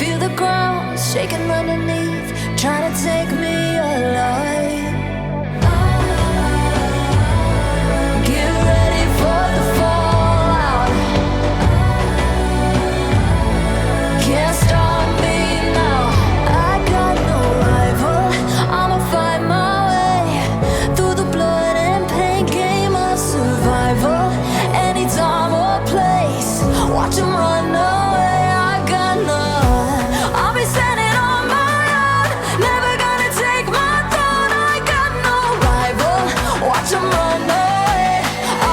Feel the ground shaking underneath, trying to take me alive. Get ready for the fallout. Can't stop me now. I got no rival. I'ma find my way through the blood and pain game of survival. Any time or place, watch 'em run away. I got none. I'll be standing on my own, never gonna take my throne. I got no rival. Watch 'em run away.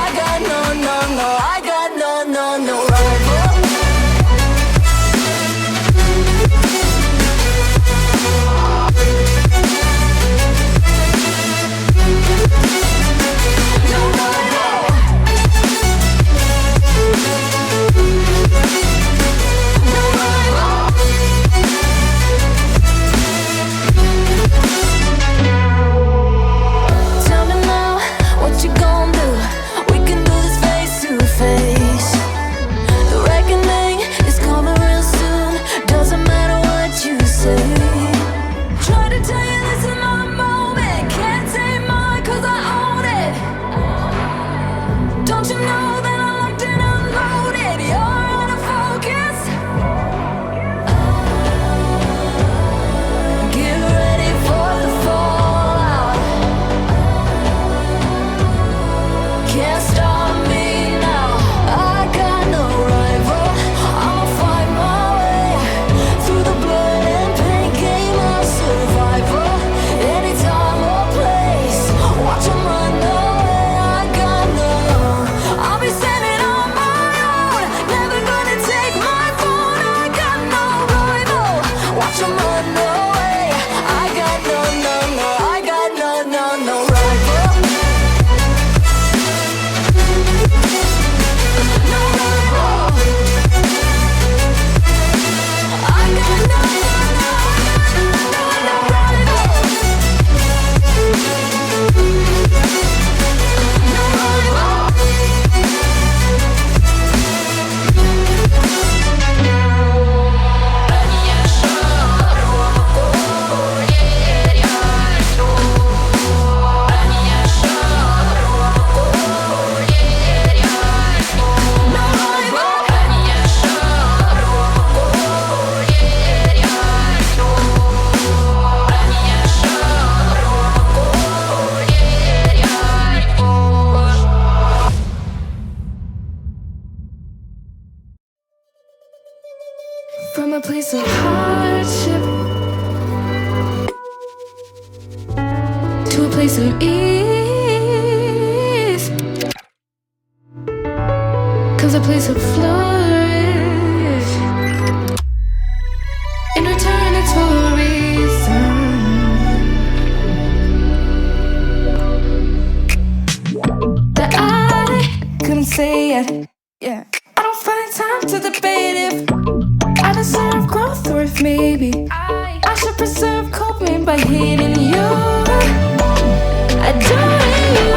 I got no, no, no. I got no, no, no rival. Tell me now, what you gon' do? We can do this face to face. The reckoning is coming real soon. Doesn't matter what you say. Try to tell you this is my moment. Can't take mine 'cause I own it. Don't you know that I'm locked and unloaded? You're out of focus. Get ready for the fallout. Can't stop me now. I got no rival. I'ma find my way through the blood and pain game of survival. Any time or place, watch 'em run away. I got no. I'll be standing on my own, never gonna take my phone. I got no rival. Watch 'em run away. I got no, no, no. I got no, no, no rival. No rival. I got no, no, no, no, no rival. No rival. From a place of hardship to a place of ease comes a place of flourish. In return, it's for a reason. That I couldn't say it. Yeah, I don't find time to debate if I deserve growth or if maybe I should preserve coping by hating you, adoring you.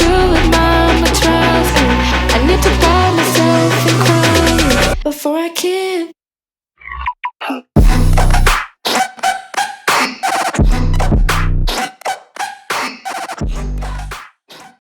to admire my trials. I need to buy myself before I can.